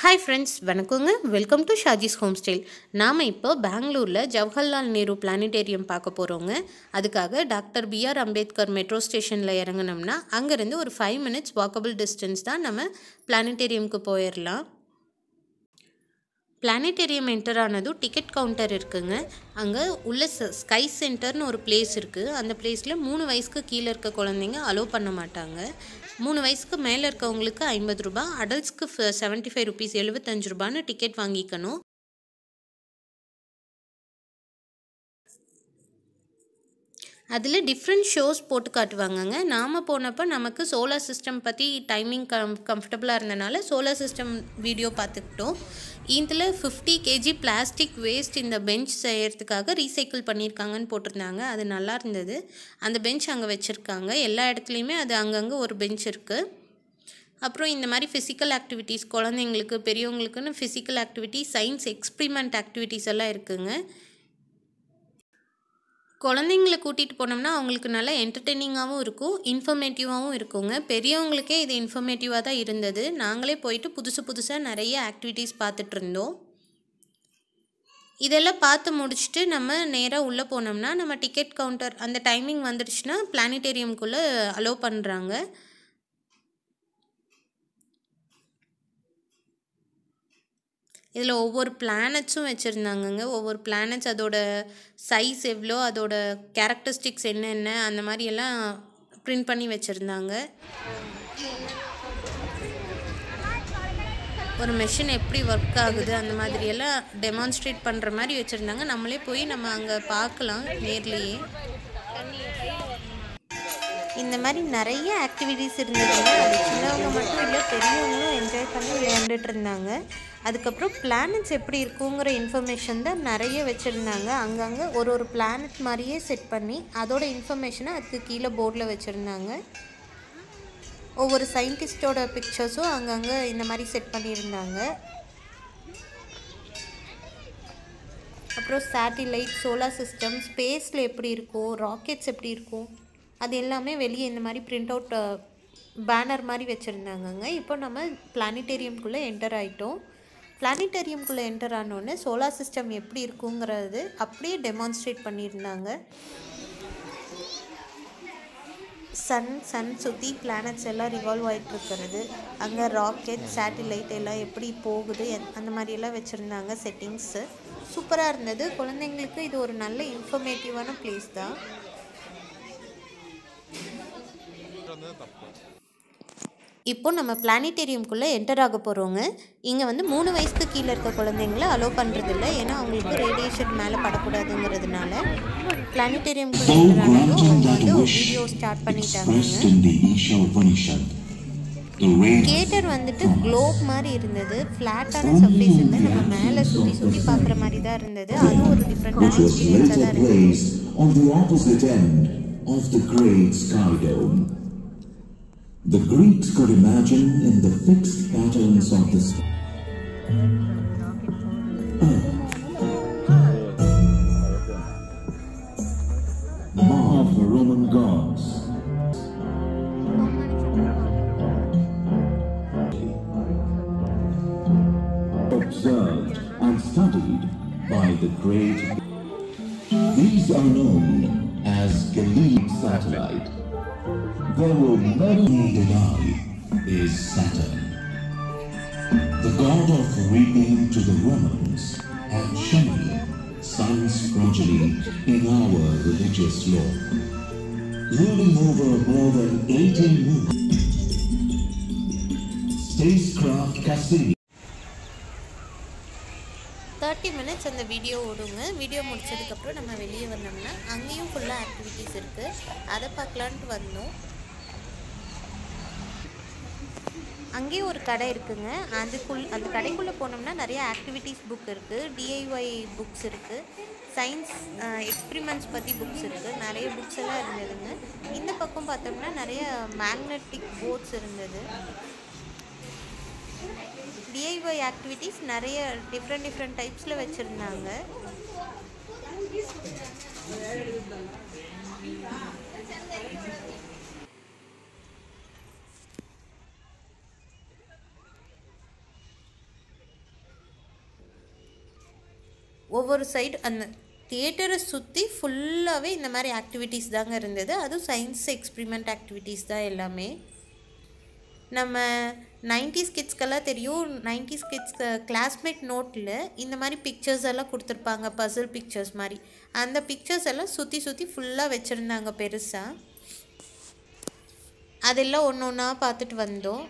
Hi friends, வணக்கங்க. Welcome to Shaji's home style. நாம் இப்போ பெங்களூரில் ஜவஹர்லால் நேரு பிளானிட்டேரியம் பார்க்க போகிறோங்க. அதுக்காக டாக்டர் பிஆர் அம்பேத்கர் மெட்ரோ ஸ்டேஷனில் இறங்கினோம்னா அங்கேருந்து ஒரு 5 மினிட்ஸ் வாக்கபிள் டிஸ்டன்ஸ் தான் நம்ம பிளானிட்டேரியமுக்கு போயிடலாம். பிளானிட்டேரியம் என்டர் ஆனதும் டிக்கெட் கவுண்டர் இருக்குங்க. அங்கே உள்ள ஸ்கை சென்டர்னு ஒரு பிளேஸ் இருக்குது. அந்த பிளேஸில் 3 வயசுக்கு கீழே இருக்க குழந்தைங்க அலோவ் பண்ண மாட்டாங்க. 3 வயசுக்கு மேலே இருக்கவங்களுக்கு 50 ரூபா, அடல்ட்ஸ்க்கு 75 ருபீஸ் 75 ரூபான்னு டிக்கெட் வாங்கிக்கணும். அதில் டிஃப்ரெண்ட் ஷோஸ் போட்டு காட்டுவாங்கங்க. நாம் போனப்போ நமக்கு சோலார் சிஸ்டம் பற்றி டைமிங் கம்ஃபர்டபுளாக இருந்தனால சோலார் சிஸ்டம் வீடியோ பார்த்துக்கிட்டோம். இதில் 50 kg பிளாஸ்டிக் வேஸ்ட் இந்த பெஞ்ச் செய்கிறதுக்காக ரீசைக்கிள் பண்ணியிருக்காங்கன்னு போட்டிருந்தாங்க. அது நல்லா இருந்தது. அந்த பெஞ்ச் அங்கே வச்சுருக்காங்க. எல்லா இடத்துலையுமே அது அங்கங்கே ஒரு பெஞ்ச் இருக்குது. அப்புறம் இந்த மாதிரி ஃபிசிக்கல் ஆக்டிவிட்டீஸ், குழந்தைங்களுக்கு பெரியவங்களுக்குன்னு physical activities, science experiment activities எல்லாம் இருக்குங்க. குழந்தைங்கள கூட்டிகிட்டு போனோம்னா அவங்களுக்கு நல்லா என்டர்டெய்னிங்காகவும் இருக்கும், இன்ஃபர்மேட்டிவாகவும் இருக்குங்க. பெரியவங்களுக்கே இது இன்ஃபர்மேட்டிவாக தான் இருந்தது. நாங்களே போயிட்டு புதுசாக நிறைய ஆக்டிவிட்டீஸ் பார்த்துட்டு இருந்தோம். இதெல்லாம் பார்த்து முடிச்சுட்டு நம்ம நேராக உள்ளே போனோம்னா நம்ம டிக்கெட் கவுண்டர் அந்த டைமிங் வந்துடுச்சுன்னா பிளானிட்டேரியம்குள்ளே அலோவ் பண்ணுறாங்க. இதில் ஒவ்வொரு பிளானட்ஸும் வச்சுருந்தாங்கங்க. ஒவ்வொரு பிளானட்ஸ் அதோட சைஸ் எவ்வளோ, அதோட கேரக்டரிஸ்டிக்ஸ் என்னென்ன, அந்த மாதிரியெல்லாம் பிரிண்ட் பண்ணி வச்சுருந்தாங்க. ஒரு மெஷின் எப்படி ஒர்க் ஆகுது அந்த மாதிரியெல்லாம் டெமான்ஸ்ட்ரேட் பண்ணுற மாதிரி வச்சுருந்தாங்க. நம்மளே போய் நம்ம அங்கே பார்க்கலாம் நேர்லேயே. இந்த மாதிரி நிறைய ஆக்டிவிட்டீஸ் இருந்ததுங்க. அது சின்னவங்க மட்டும் இல்லை, பெரியவங்களும் என்ஜாய் பண்ணி விளையாண்டுட்டு இருந்தாங்க. அதுக்கப்புறம் பிளானட்ஸ் எப்படி இருக்குங்கிற இன்ஃபர்மேஷன் தான் நிறைய வச்சுருந்தாங்க. அங்கங்கே ஒரு பிளானட் மாதிரியே செட் பண்ணி அதோட இன்ஃபர்மேஷனை அதுக்கு கீழே போர்டில் வச்சுருந்தாங்க. ஒவ்வொரு சயின்டிஸ்டோட பிக்சர்ஸும் அங்கங்கே இந்த மாதிரி செட் பண்ணியிருந்தாங்க. அப்புறம் சேட்டிலைட், சோலார் சிஸ்டம், ஸ்பேஸில் எப்படி இருக்கும், ராக்கெட்ஸ் எப்படி இருக்கும், அது எல்லாமே வெளியே இந்த மாதிரி பிரிண்ட் அவுட் பேனர் மாதிரி வச்சுருந்தாங்கங்க. இப்போ நம்ம பிளானிட்டேரியம்குள்ளே என்டர் ஆகிட்டோம். பிளானிட்டேரியம்குள்ளே என்டர் ஆனோடனே சோலார் சிஸ்டம் எப்படி இருக்குங்கிறது அப்படியே டெமான்ஸ்ட்ரேட் பண்ணியிருந்தாங்க. சன் சுற்றி பிளானட்ஸ் எல்லாம் ரிவால்வ் ஆகிட்டு இருக்கிறது, அங்கே ராக்கெட், சேட்டிலைட் எல்லாம் எப்படி போகுது அந்த மாதிரியெல்லாம் வச்சுருந்தாங்க. செட்டிங்ஸு சூப்பராக இருந்தது. குழந்தைங்களுக்கு இது ஒரு நல்ல இன்ஃபர்மேட்டிவான பிளேஸ் தான். இப்போ நம்ம பிளானிட்டேரியம்குள்ளே என்டர் ஆக போகிறோங்க. இங்கே 3 வயசுக்கு கீழே இருக்க குழந்தைங்கள அலோவ் பண்ணுறதில்ல. ஏன்னா அவங்களுக்கு ரேடியேஷன் மேலே படக்கூடாதுங்கிறதுனால பிளானிட்டேரியம்குள்ளே என்டர் ஆனாலும் அவங்க வீடியோ ஸ்டார்ட் பண்ணிட்டாங்க. தியேட்டர் க்ளோப் மாதிரி இருந்தது. ஃப்ளாட்டான சர்ஃபேஸ் இல்லை, நம்ம மேலே சுற்றி பார்க்குற மாதிரி தான் இருந்தது. அதுவும் ஒரு டிஃப்ரெண்ட்டான எக்ஸ்பீரியன்ஸாக தான் இருந்தது. The Greeks could imagine in the fixed patterns of the of the Roman gods. Observed and studied by the great. These are known as Galilean satellite. There will never be deny is Saturn, the god of reaping to the Romans and Shani, sun's progeny in our religious law, ruling over more than 18 moons. Spacecraft Cassini. 30 minutes அந்த video ஓடுங்க. Video முடிச்சதுக்கப்புறம் நம்ம வெளியே வந்தோம்னா அங்கேயும் ஃபுல்லாக activities இருக்குது. அதை பார்க்கலான்ட்டு வந்தோம். அங்கேயும் ஒரு கடை இருக்குங்க. அந்த கடைக்குள்ளே போனோம்னா நிறைய ஆக்டிவிட்டீஸ் புக் இருக்குது, டிஐஒய் புக்ஸ் இருக்குது, சயின்ஸ் எக்ஸ்பிரிமெண்ட்ஸ் பற்றி புக்ஸ் இருக்குது. நிறைய புக்ஸ் எல்லாம் இருந்ததுங்க. இந்த பக்கம் பார்த்தோம்னா நிறைய மேக்னெட்டிக் போர்ட்ஸ் இருந்தது. டிஐஒய் ஆக்டிவிட்டீஸ் நிறைய டிஃப்ரெண்ட் டைப்ஸில் வச்சுருந்தாங்க. ஒவ்வொரு சைடு அந்த தியேட்டரை சுற்றி ஃபுல்லாகவே இந்த மாதிரி ஆக்டிவிட்டீஸ் தாங்க இருந்தது. அதுவும் சயின்ஸ் எக்ஸ்பிரிமெண்ட் ஆக்டிவிட்டீஸ் தான் எல்லாமே. நம்ம 90s கிட்ஸ்க்கெல்லாம் தெரியும், 90s கிட்ஸ் கிளாஸ்மேட் நோட்டில் இந்த மாதிரி பிக்சர்ஸ் எல்லாம் கொடுத்துருப்பாங்க, பசில் பிக்சர்ஸ் மாதிரி. அந்த பிக்சர்ஸ் எல்லாம் சுற்றி சுற்றி ஃபுல்லாக வச்சுருந்தாங்க பெருசாக. அதெல்லாம் ஒன்று ஒன்றா பார்த்துட்டு வந்தோம்.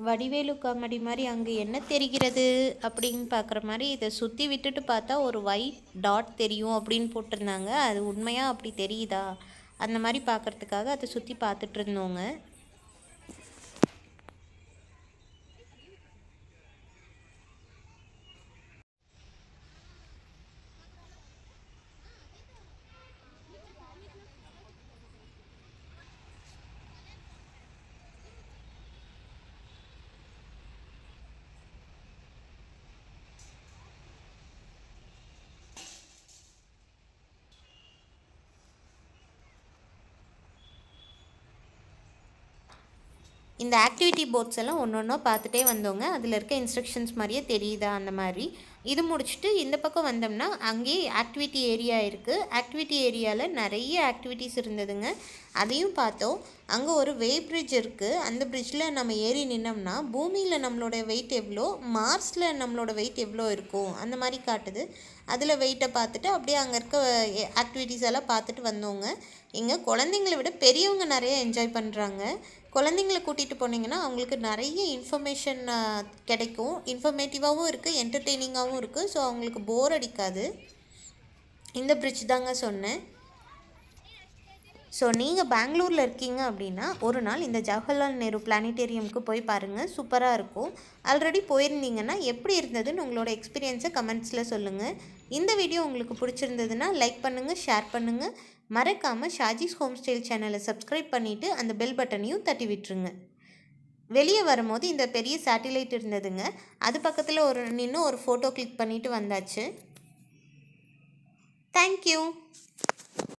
வடிவேலு காமெடி மாதிரி அங்கே என்ன தெரிகிறது அப்படின்னு பார்க்குற மாதிரி இதை சுற்றி விட்டுட்டு பார்த்தா ஒரு ஒயிட் டாட் தெரியும் அப்படின்னு போட்டிருந்தாங்க. அது உண்மையாக அப்படி தெரியுதா அந்த மாதிரி பார்க்குறதுக்காக அதை சுற்றி பார்த்துட்டு இருந்தோங்க. இந்த ஆக்டிவிட்டி போர்ட்ஸ் எல்லாம் ஒன்று ஒன்றா பார்த்துட்டே வந்தோங்க. அதில் இருக்க இன்ஸ்ட்ரக்ஷன்ஸ் மாதிரியே தெரியுதா அந்த மாதிரி. இது முடிச்சுட்டு இந்த பக்கம் வந்தோம்னா அங்கேயே ஆக்டிவிட்டி ஏரியா இருக்குது. ஆக்டிவிட்டி ஏரியாவில் நிறைய ஆக்டிவிட்டீஸ் இருந்ததுங்க, அதையும் பார்த்தோம். அங்கே ஒரு வே பிரிட்ஜ் இருக்குது. அந்த பிரிட்ஜில் நம்ம ஏறி நின்னோம்னா பூமியில் நம்மளோட வெயிட் எவ்வளோ, மார்ஸில் நம்மளோட வெயிட் எவ்வளோ இருக்கும் அந்த மாதிரி காட்டுது. அதில் வெயிட்டை பார்த்துட்டு அப்படியே அங்கே இருக்க ஆக்டிவிட்டீஸ் எல்லாம் பார்த்துட்டு வந்தோங்க. இங்கே குழந்தைங்களை விட பெரியவங்க நிறைய என்ஜாய் பண்ணுறாங்க. குழந்தைங்கள கூட்டிகிட்டு போனீங்கன்னா அவங்களுக்கு நிறைய இன்ஃபர்மேஷன் கிடைக்கும். இன்ஃபர்மேட்டிவாகவும் இருக்குது, என்டர்டெய்னிங்காகவும் இருக்குது. ஸோ அவங்களுக்கு போர் அடிக்காது. இந்த பிரிட்ஜ் தாங்க சொன்னேன். ஸோ நீங்கள் பெங்களூரில் இருக்கீங்க அப்படின்னா ஒரு நாள் இந்த ஜவஹர்லால் நேரு பிளானிட்டேரியமுக்கு போய் பாருங்கள், சூப்பராக இருக்கும். ஆல்ரெடி போயிருந்தீங்கன்னா எப்படி இருந்ததுன்னு உங்களோட எக்ஸ்பீரியன்ஸை கமெண்ட்ஸில் சொல்லுங்கள். இந்த வீடியோ உங்களுக்கு பிடிச்சிருந்ததுன்னா லைக் பண்ணுங்கள், ஷேர் பண்ணுங்கள். மறக்காமல் ஷாஜிஸ் ஹோம் ஸ்டைல் சேனலை சப்ஸ்கிரைப் பண்ணிவிட்டு அந்த பெல் பட்டனையும் தட்டி விட்டுருங்க. வெளியே வரும்போது இந்த பெரிய சேட்டிலைட் இருந்ததுங்க, அது பக்கத்தில் நின்று ஒரு ஃபோட்டோ கிளிக் பண்ணிவிட்டு வந்தாச்சு. தேங்க்யூ.